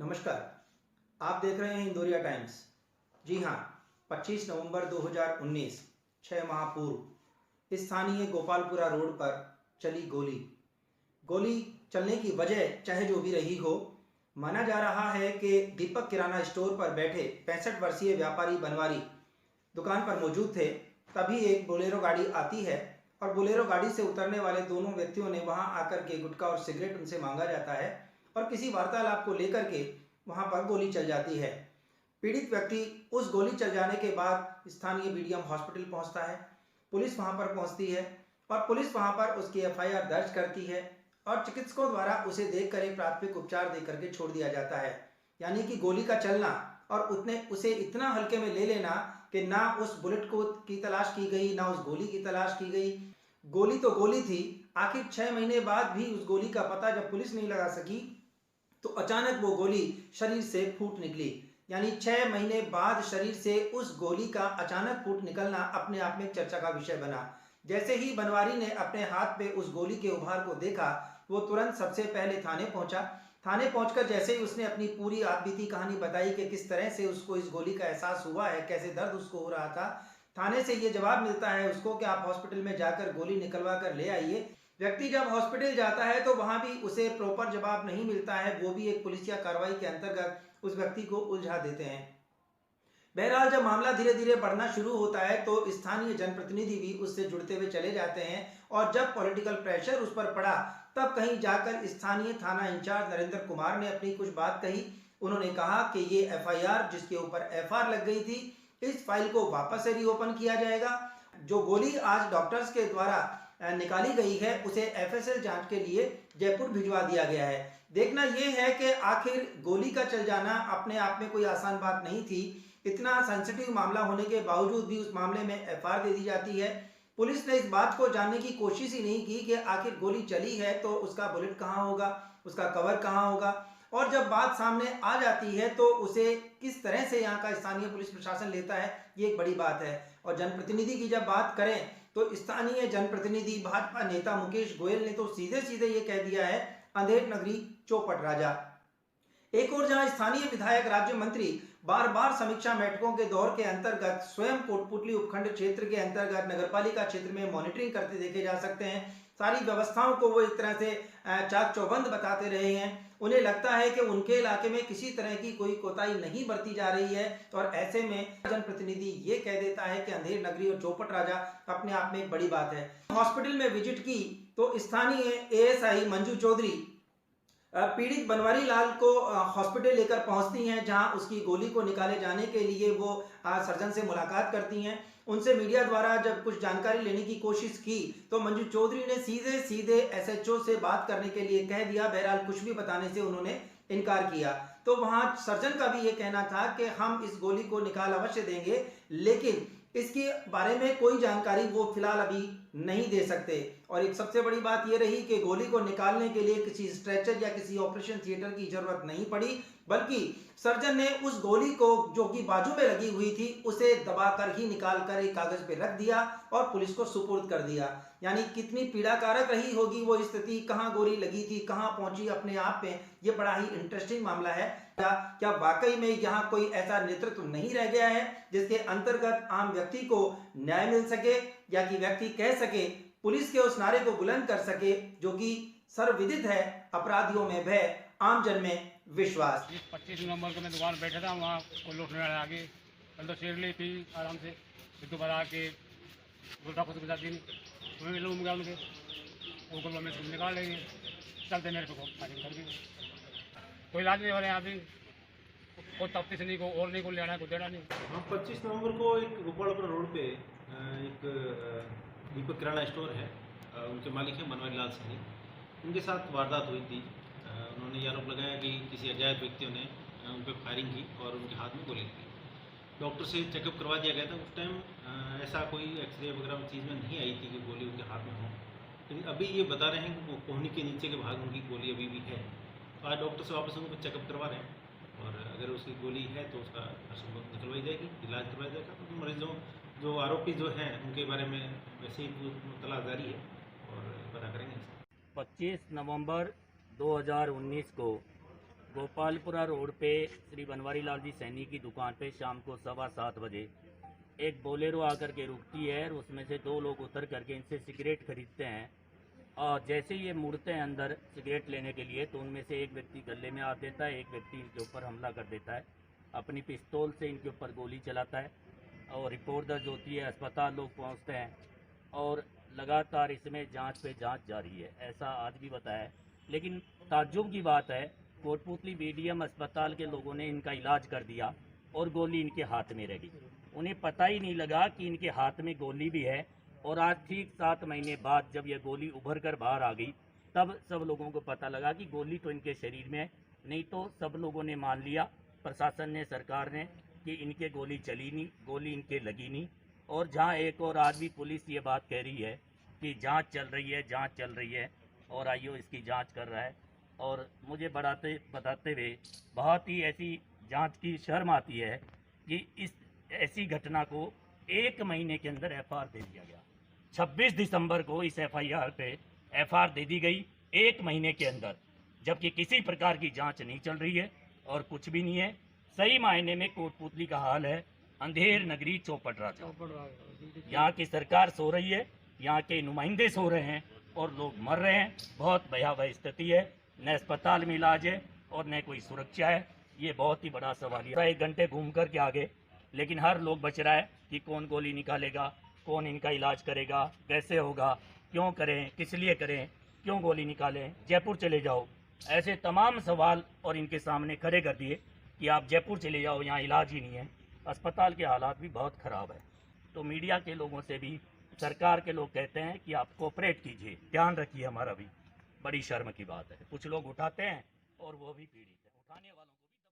नमस्कार, आप देख रहे हैं इंदौरिया टाइम्स। जी हाँ, 25 नवंबर 2019 6 माह पूर्व स्थानीय गोपालपुरा रोड पर चली गोली चलने की वजह चाहे जो भी रही हो, माना जा रहा है कि दीपक किराना स्टोर पर बैठे 65 वर्षीय व्यापारी बनवारी दुकान पर मौजूद थे। तभी एक बोलेरो गाड़ी आती है और बोलेरो गाड़ी से उतरने वाले दोनों व्यक्तियों ने वहां आकर के गुटखा और सिगरेट उनसे मांगा जाता है और किसी वार्तालाप को लेकर के वहां पर गोली चल जाती है। पीड़ित व्यक्ति उस गोली चल जाने के बाद स्थानीय बीडीएम हॉस्पिटल पहुंचता है। पुलिस वहां पर पहुंचती है और पुलिस वहां पर उसकी एफआईआर दर्ज करती है और चिकित्सकों द्वारा उसे देखकर एक प्राथमिक उपचार देकर के छोड़ दिया जाता है। यानी कि गोली का चलना और उसे इतना हल्के में ले लेना कि ना उस बुलेट को की तलाश की गई, ना उस गोली की तलाश की गई। गोली तो गोली थी, आखिर 6 महीने बाद भी उस गोली का पता जब पुलिस नहीं लगा सकी तो अचानक वो गोली शरीर से फूट निकली। यानी 6 महीने बाद शरीर से उस गोली का अचानक फूट निकलना अपने आप में चर्चा का विषय बना। जैसे ही बनवारी ने अपने हाथ पे उस गोली के उभार को देखा, वो तुरंत सबसे पहले थाने पहुंचा। थाने पहुंचकर जैसे ही उसने अपनी पूरी आपबीती कहानी बताई कि किस तरह से उसको इस गोली का एहसास हुआ है, कैसे दर्द उसको हो रहा था, थाने से ये जवाब मिलता है उसको कि आप हॉस्पिटल में जाकर गोली निकलवा कर ले आइए। व्यक्ति जब हॉस्पिटल जाता है तो वहां भी उसे प्रॉपर जवाब नहीं मिलता है, वो भी एक पुलिसिया कार्रवाई के अंतर्गत उस व्यक्ति को उलझा देते हैं। बहरहाल जब मामला धीरे धीरे बढ़ना शुरू होता है तो स्थानीय जनप्रतिनिधि भी उससे जुड़ते हुए चले जाते हैं और जब पॉलिटिकल प्रेशर उस पर पड़ा तब कहीं जाकर स्थानीय थाना इंचार्ज नरेंद्र कुमार ने अपनी कुछ बात कही। उन्होंने कहा कि ये एफआईआर जिसके ऊपर एफआईआर लग गई थी, इस फाइल को वापस से रीओपन किया जाएगा। जो गोली आज डॉक्टर्स के द्वारा निकाली गई है उसे एफएसएल जांच के लिए जयपुर भिजवा दिया गया है। देखना यह है कि आखिर गोली का चल जाना अपने आप में कोई आसान बात नहीं थी। इतना सेंसिटिव मामला होने के बावजूद भी उस मामले में एफआईआर दे दी जाती है। पुलिस ने इस बात को जानने की कोशिश ही नहीं की कि आखिर गोली चली है तो उसका बुलेट कहाँ होगा, उसका कवर कहाँ होगा, और जब बात सामने आ जाती है तो उसे किस तरह से यहाँ का स्थानीय पुलिस प्रशासन लेता है, ये एक बड़ी बात है। और जनप्रतिनिधि की जब बात करें तो स्थानीय जनप्रतिनिधि भाजपा नेता मुकेश गोयल ने तो सीधे सीधे ये कह दिया है, अंधेर नगरी चौपट राजा। एक और जहां स्थानीय विधायक राज्य मंत्री बार बार समीक्षा बैठकों के दौर के अंतर्गत स्वयं कोटपुतली उपखंड क्षेत्र के अंतर्गत नगरपालिका क्षेत्र में मॉनिटरिंग करते देखे जा सकते हैं। सारी व्यवस्थाओं को वो एक तरह से चाक चौबंद बताते रहे हैं। उन्हें लगता है कि उनके इलाके में किसी तरह की कोई कोताही नहीं बरती जा रही है और ऐसे में जनप्रतिनिधि ये कह देता है कि अंधेर नगरी और चौपट राजा अपने आप में एक बड़ी बात है। हॉस्पिटल में विजिट की तो स्थानीय एएसआई मंजू चौधरी पीड़ित बनवारी लाल को हॉस्पिटल लेकर पहुंचती हैं, जहां उसकी गोली को निकाले जाने के लिए वो सर्जन से मुलाकात करती हैं। उनसे मीडिया द्वारा जब कुछ जानकारी लेने की कोशिश की तो मंजू चौधरी ने सीधे सीधे एसएचओ से बात करने के लिए कह दिया। बहरहाल कुछ भी बताने से उन्होंने इनकार किया। तो वहां सर्जन का भी ये कहना था कि हम इस गोली को निकाल अवश्य देंगे, लेकिन इसके बारे में कोई जानकारी वो फिलहाल अभी नहीं दे सकते। और एक सबसे बड़ी बात ये रही कि गोली को निकालने के लिए किसी स्ट्रेचर या किसी ऑपरेशन थिएटर की जरूरत नहीं पड़ी, बल्कि सर्जन ने उस गोली को जो कि बाजू में लगी हुई थी उसे दबाकर ही निकालकर एक कागज पे रख दिया और पुलिस को सुपुर्द कर दिया। यानी कितनी पीड़ाकारक रही होगी वो स्थिति, कहां गोली लगी थी, कहां पहुंची, अपने आप में ये बड़ा ही इंटरेस्टिंग मामला है। क्या वाकई में यहाँ कोई ऐसा नेतृत्व नहीं रह गया है जिसके अंतर्गत आम व्यक्ति को न्याय मिल सके या कि व्यक्ति कह सके, पुलिस के उस नारे को बुलंद कर सके जो कि सर्वविदित है, अपराधियों में भय, आमजन में विश्वास। 25 नवंबर को मैं दुकान पर बैठा था, वहाँ को लौटने वाले आगे कल तो शेर ली पी आराम से, फिर दोबारा आके गुटखा खुद के साथ उन्हें लूम गया, उनके वो में से निकाल लेंगे, चलते मेरे को फायरिंग कर दी। कोई इलाज नहीं हो रहा है यहाँ पे, कोई तफ्तीश नहीं को और नहीं को लेना है, कोई देना नहीं। हाँ, 25 नवंबर को एक गोपालपुरा रोड पे एक दीपक किराना स्टोर है, उनके मालिक हैं बनवारी लाल सैनी, उनके साथ वारदात हुई थी। उन्होंने ये आरोप लगाया कि किसी अज्ञात व्यक्तियों ने उन पर फायरिंग की और उनके हाथ में गोली लगी। डॉक्टर से चेकअप करवा दिया गया था। उस टाइम ऐसा कोई एक्सरे वगैरह चीज़ में नहीं आई थी कि गोली उनके हाथ में हो, लेकिन अभी ये बता रहे हैं कि वो कोहनी के नीचे के भाग उनकी गोली अभी भी है। तो आज डॉक्टर से वापस उनको चेकअप करवा रहे हैं और अगर उसकी गोली है तो उसका असंभव निकलवाई जाएगी, इलाज करवाया जाएगा। तो मरीजों जो आरोपी जो हैं उनके बारे में वैसे ही तलाश जारी है और पता करेंगे। 25 नवंबर 2019 को गोपालपुरा रोड पे श्री बनवारी लाल जी सैनी की दुकान पे शाम को 7:15 बजे एक बोलेरो आकर के रुकती है और उसमें से दो लोग उतर करके इनसे सिगरेट खरीदते हैं। और जैसे ही ये मुड़ते हैं अंदर सिगरेट लेने के लिए तो उनमें से एक व्यक्ति गले में हाथ देता है, एक व्यक्ति इनके ऊपर हमला कर देता है, अपनी पिस्तौल से इनके ऊपर गोली चलाता है और रिपोर्ट दर्ज होती है। अस्पताल लोग पहुँचते हैं और लगातार इसमें जांच पे जांच जारी है, ऐसा आज भी बताया है। लेकिन ताज्जुब की बात है, कोटपुतली बीडीएम अस्पताल के लोगों ने इनका इलाज कर दिया और गोली इनके हाथ में रह गई। उन्हें पता ही नहीं लगा कि इनके हाथ में गोली भी है। और आज ठीक 7 महीने बाद जब यह गोली उभर कर बाहर आ गई तब सब लोगों को पता लगा कि गोली तो इनके शरीर में है। नहीं तो सब लोगों ने मान लिया, प्रशासन ने, सरकार ने, कि इनके गोली चली नहीं, गोली इनके लगी नहीं। और जहां एक और आज भी पुलिस ये बात कह रही है कि जांच चल रही है, जांच चल रही है और आईओ इसकी जांच कर रहा है। और मुझे बताते हुए बहुत ही ऐसी जांच की शर्म आती है कि इस ऐसी घटना को 1 महीने के अंदर एफआईआर दे दिया गया। 26 दिसंबर को इस एफआईआर पे एफआईआर दे दी गई 1 महीने के अंदर, जबकि किसी प्रकार की जांच नहीं चल रही है और कुछ भी नहीं है। सही मायने में कोटपुतली का हाल है अंधेर नगरी चौपट राजा। यहाँ की सरकार सो रही है, यहाँ के नुमाइंदे सो रहे हैं और लोग मर रहे हैं। बहुत भयावह स्थिति है, न अस्पताल में इलाज है और न कोई सुरक्षा है। ये बहुत ही बड़ा सवाल है। 1 घंटे घूम कर के आगे, लेकिन हर लोग बच रहा है कि कौन गोली निकालेगा, कौन इनका इलाज करेगा, कैसे होगा, क्यों करें, किस लिए करें, क्यों गोली निकालें, जयपुर चले जाओ। ऐसे तमाम सवाल और इनके सामने खड़े कर दिए कि आप जयपुर चले जाओ, यहाँ इलाज ही नहीं है। अस्पताल के हालात भी बहुत ख़राब है। तो मीडिया के लोगों से भी सरकार के लोग कहते हैं कि आप कोऑपरेट कीजिए, ध्यान रखिए हमारा भी। बड़ी शर्म की बात है, कुछ लोग उठाते हैं और वो भी पीड़ित है, उठाने वालों को भी